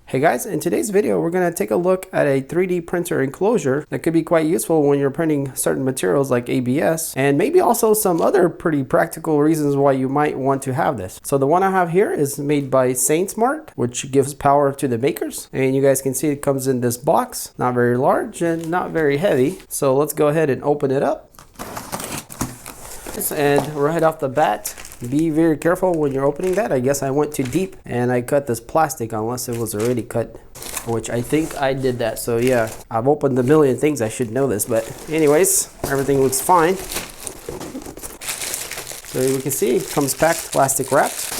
Hey guys, in today's video we're going to take a look at a 3D printer enclosure that could be quite useful when you're printing certain materials like ABS, and maybe also some other pretty practical reasons why you might want to have this. So the one I have here is made by SainSmart, which gives power to the makers, and you guys can see it comes in this box, not very large and not very heavy. So let's go ahead and open it up. And right off the bat, be very careful when you're opening that. I guess I went too deep and I cut this plastic unless it was already cut, which I think I did that. So yeah, I've opened a million things, I should know this, but anyways, everything looks fine. So we can see it comes packed, plastic wrapped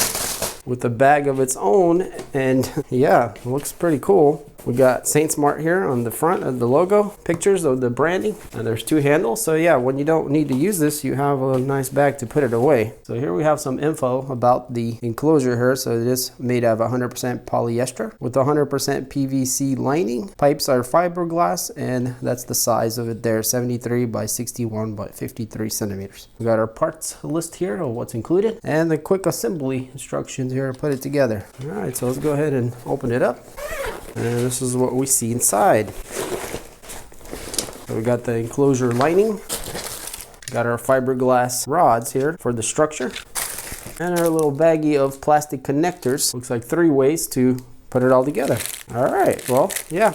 with a bag of its own, and yeah, it looks pretty cool. We got SainSmart here on the front of the logo, pictures of the branding, and there's two handles. So yeah, when you don't need to use this, you have a nice bag to put it away. So here we have some info about the enclosure here. So it is made of 100% polyester with 100% PVC lining. Pipes are fiberglass, and that's the size of it there, 73 by 61 by 53 centimeters. We got our parts list here of what's included and the quick assembly instructions here to put it together. All right, so let's go ahead and open it up. And this is what we see inside. So we got the enclosure lining, got our fiberglass rods here for the structure, and our little baggie of plastic connectors. Looks like 3 ways to put it all together. All right, well, yeah.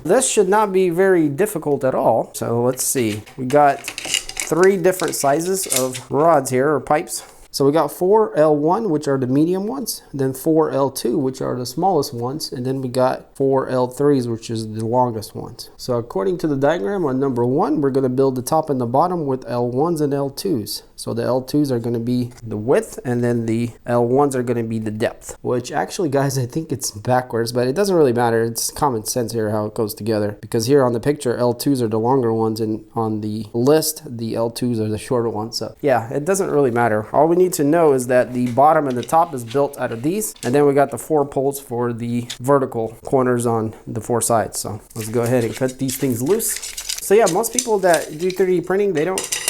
This should not be very difficult at all. So let's see. We got 3 different sizes of rods here, or pipes. So we got 4 L1, which are the medium ones, then 4 L2, which are the smallest ones, and then we got 4 L3s, which is the longest ones. So according to the diagram on number 1, we're going to build the top and the bottom with L1s and L2s. So the L2s are going to be the width, and then the L1s are going to be the depth, which actually, guys, I think it's backwards, but it doesn't really matter. It's common sense here how it goes together, because here on the picture, L2s are the longer ones, and on the list, the L2s are the shorter ones. So yeah, it doesn't really matter. All we need to know is that the bottom and the top is built out of these, and then we got the 4 poles for the vertical corners on the 4 sides. So let's go ahead and cut these things loose. So yeah, most people that do 3D printing, they don't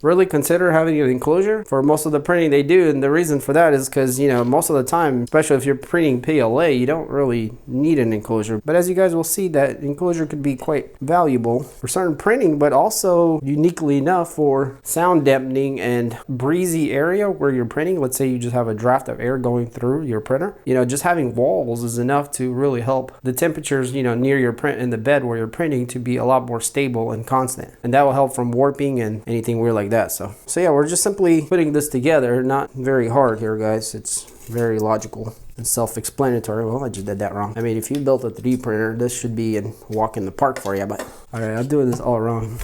really consider having an enclosure for most of the printing they do, and the reason for that is because, you know, most of the time, especially if you're printing PLA, you don't really need an enclosure. But as you guys will see, that enclosure could be quite valuable for certain printing, but also uniquely enough for sound dampening and breezy area where you're printing. Let's say you just have a draft of air going through your printer. You know, just having walls is enough to really help the temperatures, you know, near your print in the bed where you're printing to be a lot more stable and constant, and that will help from warping and anything weird like that. So yeah, we're just simply putting this together. Not very hard here, guys. It's very logical and self-explanatory. Well, I just did that wrong. I mean, if you built a 3D printer, this should be a walk in the park for you, but all right, I'm doing this all wrong.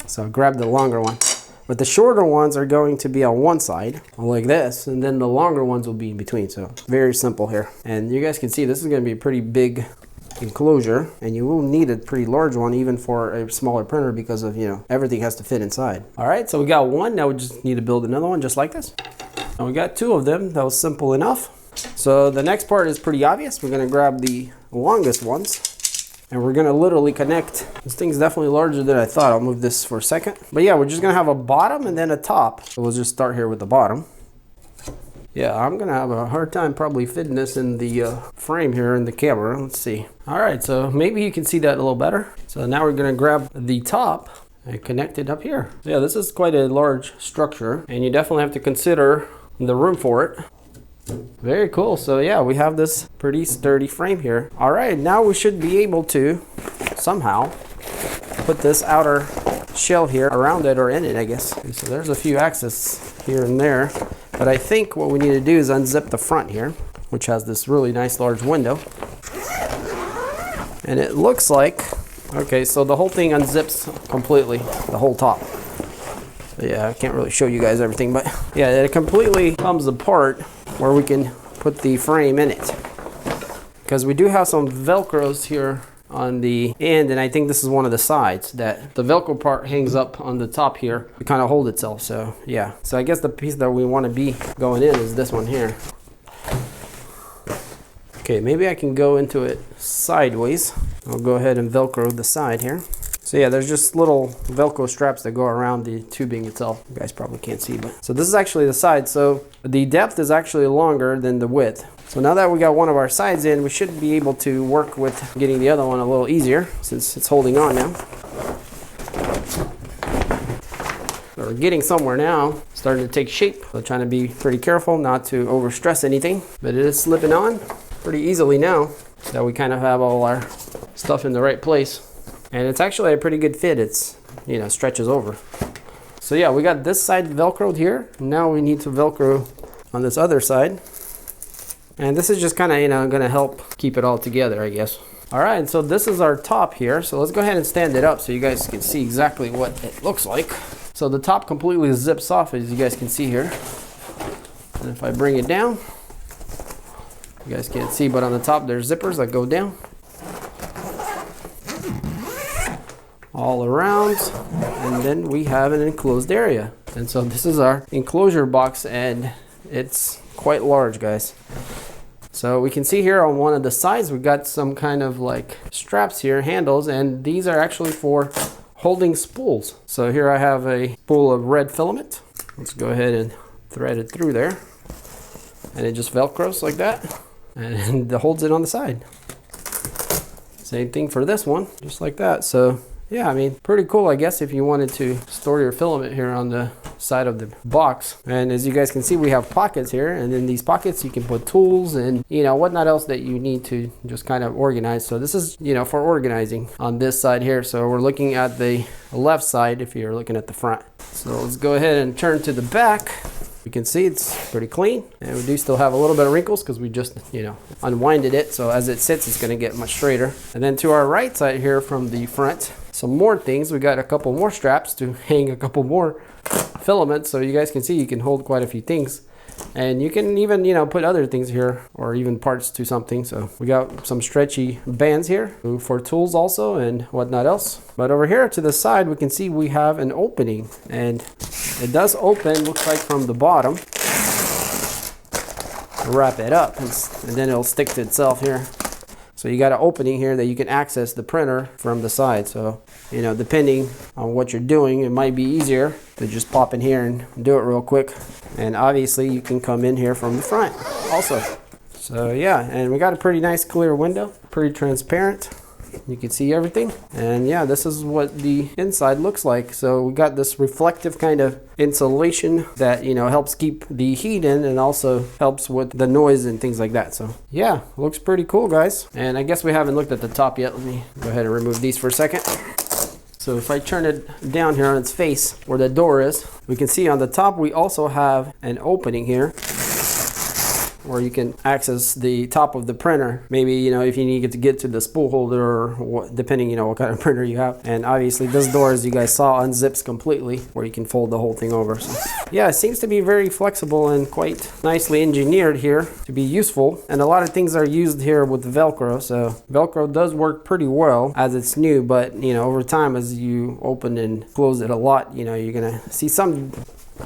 So grab the longer one, but the shorter ones are going to be on one side like this, and then the longer ones will be in between. So very simple here, and you guys can see this is going to be a pretty big enclosure, and you will need a pretty large one even for a smaller printer because of, you know, everything has to fit inside. All right, so we got one. Now we just need to build another one just like this, and we got 2 of them. That was simple enough. So the next part is pretty obvious. We're going to grab the longest ones, and we're going to literally connect. This thing's definitely larger than I thought. I'll move this for a second, but yeah, we're just going to have a bottom and then a top. So we'll just start here with the bottom. Yeah, I'm gonna have a hard time probably fitting this in the frame here in the camera. Let's see. All right, so maybe you can see that a little better. So now we're gonna grab the top and connect it up here. Yeah, this is quite a large structure, and you definitely have to consider the room for it. Very cool. So yeah, we have this pretty sturdy frame here. All right, now we should be able to somehow put this outer shell here around it, or in it, I guess. So there's a few axes here and there. But I think what we need to do is unzip the front here, which has this really nice large window. And it looks like, okay, so the whole thing unzips completely, the whole top. So yeah, I can't really show you guys everything, but yeah, it completely comes apart where we can put the frame in it. Because we do have some Velcros here on the end, and I think this is one of the sides that the Velcro part hangs up on the top here to kind of hold itself. So yeah, so I guess the piece that we want to be going in is this one here. Okay, maybe I can go into it sideways. I'll go ahead and Velcro the side here. So yeah, there's just little Velcro straps that go around the tubing itself. You guys probably can't see, but so this is actually the side. So the depth is actually longer than the width. So now that we got one of our sides in, we should be able to work with getting the other one a little easier since it's holding on now. So we're getting somewhere now, starting to take shape. So trying to be pretty careful not to overstress anything, but it is slipping on pretty easily now that we kind of have all our stuff in the right place. And it's actually a pretty good fit. It's, you know, stretches over. So yeah, we got this side Velcroed here. Now we need to Velcro on this other side. And this is just kind of, you know, going to help keep it all together, I guess. All right, so this is our top here. So let's go ahead and stand it up so you guys can see exactly what it looks like. So the top completely zips off, as you guys can see here. And if I bring it down, you guys can't see, but on the top there's zippers that go down all around, and then we have an enclosed area. And so this is our enclosure box, and it's quite large, guys. So we can see here on one of the sides, we've got some kind of like straps here, handles, and these are actually for holding spools. So here I have a spool of red filament. Let's go ahead and thread it through there. And it just Velcros like that, and it holds it on the side. Same thing for this one, just like that. So yeah, I mean, pretty cool, I guess, if you wanted to store your filament here on the side of the box. And as you guys can see, we have pockets here, and in these pockets you can put tools and, you know, whatnot else that you need to just kind of organize. So this is, you know, for organizing on this side here. So we're looking at the left side if you're looking at the front. So let's go ahead and turn to the back. You can see it's pretty clean, and we do still have a little bit of wrinkles because we just, you know, unwinded it. So as it sits, it's going to get much straighter. And then to our right side here from the front, some more things. We got a couple more straps to hang a couple more filaments. So you guys can see you can hold quite a few things. And you can even, you know, put other things here or even parts to something. So we got some stretchy bands here for tools also and whatnot else. But over here to the side, we can see we have an opening, and it does open, looks like from the bottom. Wrap it up, and then it'll stick to itself here. So you got an opening here that you can access the printer from the side. So, you know, depending on what you're doing, it might be easier to just pop in here and do it real quick. And obviously you can come in here from the front also. So yeah, and we got a pretty nice clear window, pretty transparent. You can see everything. And yeah, this is what the inside looks like. So we got this reflective kind of insulation that, you know, helps keep the heat in and also helps with the noise and things like that. So yeah, looks pretty cool, guys. And I guess we haven't looked at the top yet. Let me go ahead and remove these for a second. So if I turn it down here on its face where the door is, we can see on the top we also have an opening here where you can access the top of the printer. Maybe, you know, if you need to get to the spool holder or what, depending, you know, what kind of printer you have. And obviously this door, as you guys saw, unzips completely where you can fold the whole thing over. So yeah, it seems to be very flexible and quite nicely engineered here to be useful. And a lot of things are used here with Velcro. So Velcro does work pretty well as it's new, but, you know, over time as you open and close it a lot, you know, you're gonna see some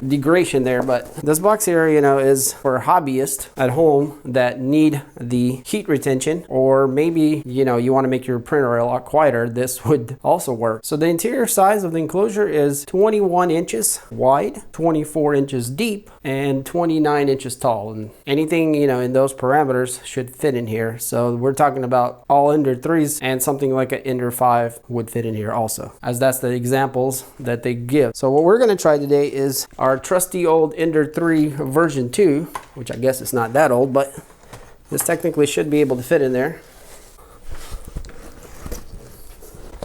degradation there. But this box here, you know, is for hobbyists at home that need the heat retention, or maybe, you know, you want to make your printer a lot quieter. This would also work. So the interior size of the enclosure is 21 inches wide, 24 inches deep, and 29 inches tall, and anything, you know, in those parameters should fit in here. So we're talking about all Ender 3s, and something like an Ender 5 would fit in here also, as that's the examples that they give. So what we're going to try today is our trusty old Ender 3 version 2, which I guess it's not that old, but this technically should be able to fit in there.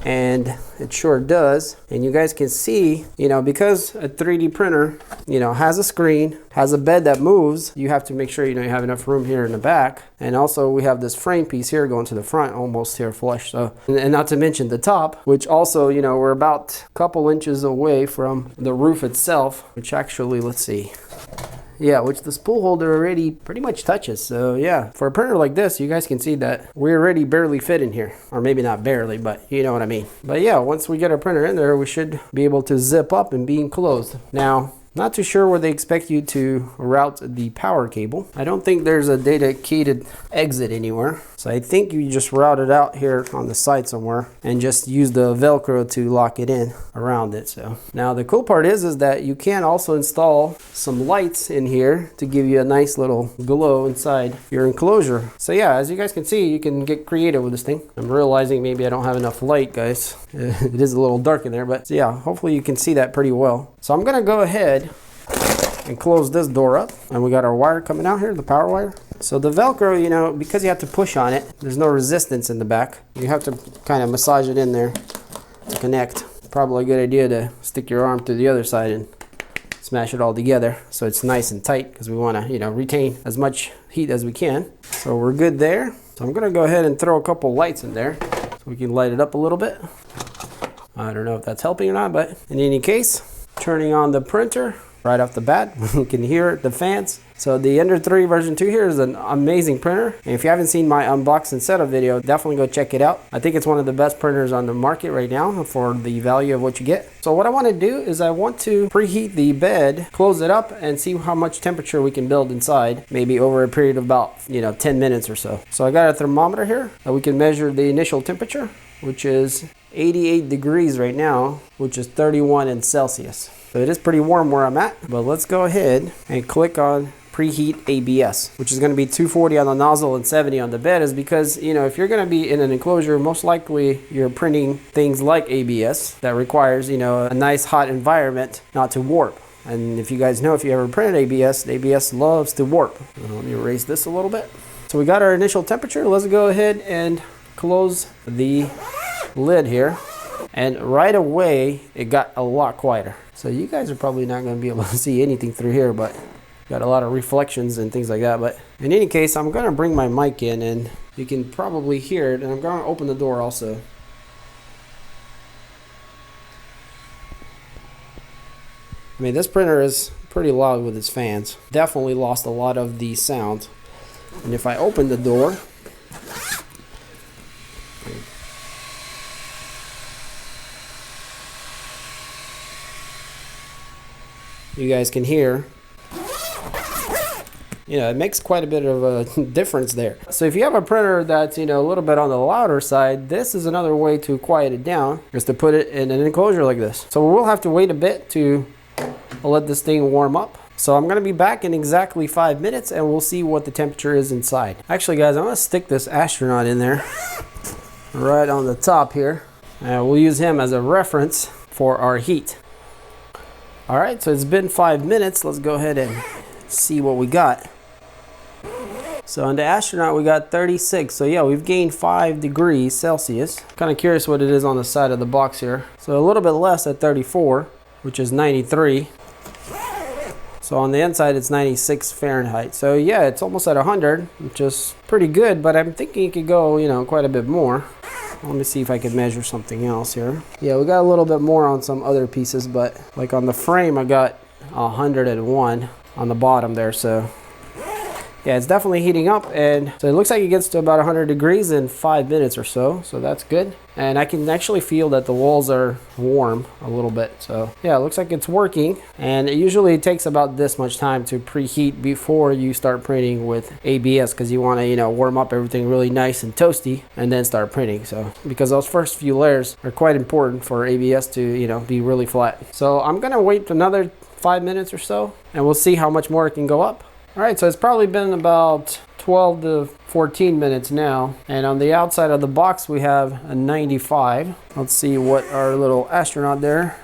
And it sure does. And you guys can see, you know, because a 3D printer, you know, has a screen, has a bed that moves, you have to make sure, you know, you have enough room here in the back. And also we have this frame piece here going to the front, almost here flush. So, and not to mention the top, which also, you know, we're about a couple inches away from the roof itself, which actually, let's see. Yeah, which the spool holder already pretty much touches. So yeah, for a printer like this, you guys can see that we already barely fit in here. Or maybe not barely, but you know what I mean. But yeah, once we get our printer in there, we should be able to zip up and be enclosed. Now, not too sure where they expect you to route the power cable. I don't think there's a dedicated exit anywhere. So I think you just route it out here on the side somewhere and just use the Velcro to lock it in around it. So now the cool part is that you can also install some lights in here to give you a nice little glow inside your enclosure. So yeah, as you guys can see, you can get creative with this thing. I'm realizing maybe I don't have enough light, guys. It is a little dark in there, but so yeah, hopefully you can see that pretty well. So I'm gonna go ahead and close this door up, and we got our wire coming out here, the power wire. So the Velcro, you know, because you have to push on it, there's no resistance in the back. You have to kind of massage it in there to connect. Probably a good idea to stick your arm to the other side and smash it all together so it's nice and tight, because we want to, you know, retain as much heat as we can. So we're good there. So I'm gonna go ahead and throw a couple lights in there so we can light it up a little bit. I don't know if that's helping or not, but in any case, turning on the printer right off the bat. You can hear the fans. So the Ender 3 version 2 here is an amazing printer. And if you haven't seen my unbox and setup video, definitely go check it out. I think it's one of the best printers on the market right now for the value of what you get. So what I want to do is I want to preheat the bed, close it up, and see how much temperature we can build inside, maybe over a period of about, you know, 10 minutes or so. So I got a thermometer here that we can measure the initial temperature, which is 88 degrees right now, which is 31 in Celsius. So it is pretty warm where I'm at, but let's go ahead and click on preheat ABS, which is going to be 240 on the nozzle and 70 on the bed, is because, you know, if you're going to be in an enclosure, most likely you're printing things like ABS that requires, you know, a nice hot environment not to warp. And if you guys know, if you ever printed ABS, ABS loves to warp. Let me erase this a little bit. So we got our initial temperature. Let's go ahead and close the lid here. And right away, it got a lot quieter. So you guys are probably not going to be able to see anything through here, but got a lot of reflections and things like that. But in any case, I'm going to bring my mic in and you can probably hear it. And I'm going to open the door also. I mean, this printer is pretty loud with its fans. Definitely lost a lot of the sound. And if I open the door, you guys can hear, you know, it makes quite a bit of a difference there. So if you have a printer that's, you know, a little bit on the louder side, this is another way to quiet it down, is to put it in an enclosure like this. So we'll have to wait a bit to let this thing warm up. So I'm going to be back in exactly 5 minutes and we'll see what the temperature is inside. Actually, guys, I'm going to stick this astronaut in there right on the top here. And we'll use him as a reference for our heat. All right, so it's been 5 minutes. Let's go ahead and see what we got. So on the astronaut, we got 36. So yeah, we've gained 5 degrees Celsius. Kind of curious what it is on the side of the box here. So a little bit less at 34, which is 93. So on the inside, it's 96 Fahrenheit. So yeah, it's almost at 100, which is pretty good, but I'm thinking it could go, you know, quite a bit more. Let me see if I can measure something else here. Yeah, we got a little bit more on some other pieces, but like on the frame, I got 101 on the bottom there. So yeah, it's definitely heating up, and so it looks like it gets to about 100 degrees in 5 minutes or so. So that's good. And I can actually feel that the walls are warm a little bit. So yeah, it looks like it's working. And it usually takes about this much time to preheat before you start printing with ABS, because you want to, you know, warm up everything really nice and toasty and then start printing. So because those first few layers are quite important for ABS to, you know, be really flat. So I'm gonna wait another 5 minutes or so and we'll see how much more it can go up. All right, so it's probably been about 12 to 14 minutes now. And on the outside of the box, we have a 95. Let's see what our little astronaut there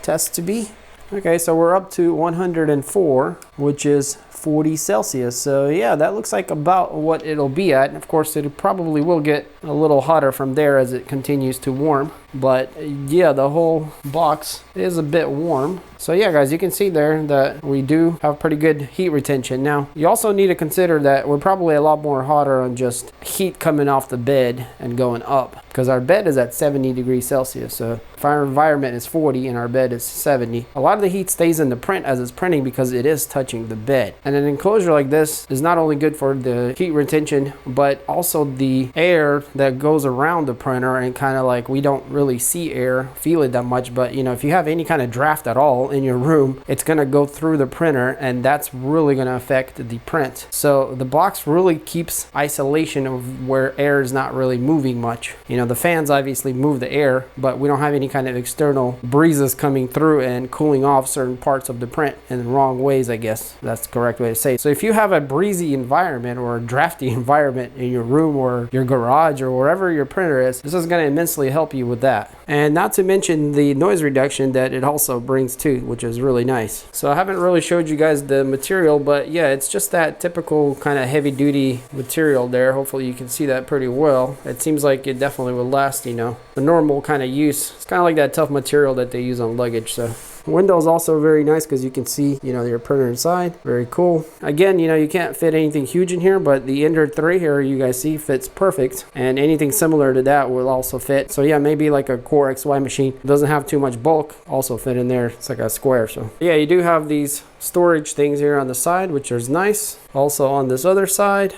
tests to be. Okay, so we're up to 104, which is 40 Celsius. So yeah, that looks like about what it'll be at. Of course, it probably will get a little hotter from there as it continues to warm. But yeah, the whole box is a bit warm. So yeah, guys, you can see there that we do have pretty good heat retention. Now, you also need to consider that we're probably a lot more hotter on just heat coming off the bed and going up, because our bed is at 70 degrees Celsius. So if our environment is 40 and our bed is 70, a lot of the heat stays in the print as it's printing because it is touching the bed. And an enclosure like this is not only good for the heat retention, but also the air that goes around the printer, and kind of like we don't really see air, feel it that much. But you know, if you have any kind of draft at all in your room, it's going to go through the printer, and that's really going to affect the print. So the box really keeps isolation of where air is not really moving much. You know, the fans obviously move the air, but we don't have any kind of external breezes coming through and cooling off certain parts of the print in the wrong ways, I guess that's the correct way to say it. So if you have a breezy environment or a drafty environment in your room or your garage or wherever your printer is, this is going to immensely help you with that. And not to mention the noise reduction that it also brings too, which is really nice. So I haven't really showed you guys the material, but yeah, it's just that typical kind of heavy duty material there. Hopefully you can see that pretty well. It seems like it definitely will last, you know, the normal kind of use. It's kind of like that tough material that they use on luggage. So window is also very nice because you can see, you know, your printer inside. Very cool. Again, you know, you can't fit anything huge in here, but the Ender 3 here, you guys see, fits perfect, and anything similar to that will also fit. So yeah, maybe like a Core XY machine, it doesn't have too much bulk, also fit in there. It's like a square. So yeah, you do have these storage things here on the side, which is nice. Also on this other side.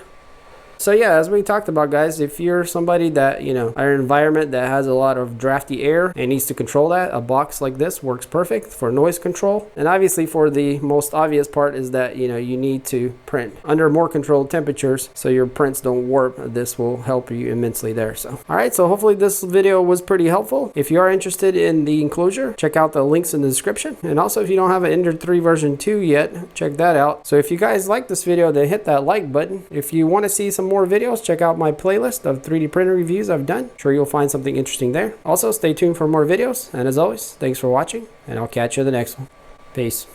So yeah, as we talked about, guys, if you're somebody that, you know, are in an environment that has a lot of drafty air and needs to control that, a box like this works perfect for noise control. And obviously for the most obvious part is that, you know, you need to print under more controlled temperatures so your prints don't warp. This will help you immensely there. So all right, so hopefully this video was pretty helpful. If you are interested in the enclosure, check out the links in the description. And also if you don't have an Ender 3 version 2 yet, check that out. So if you guys like this video, then hit that like button. If you want to see some more videos, check out my playlist of 3D printer reviews I've done. I'm sure you'll find something interesting there. Also, stay tuned for more videos, and as always, thanks for watching, and I'll catch you in the next one. Peace.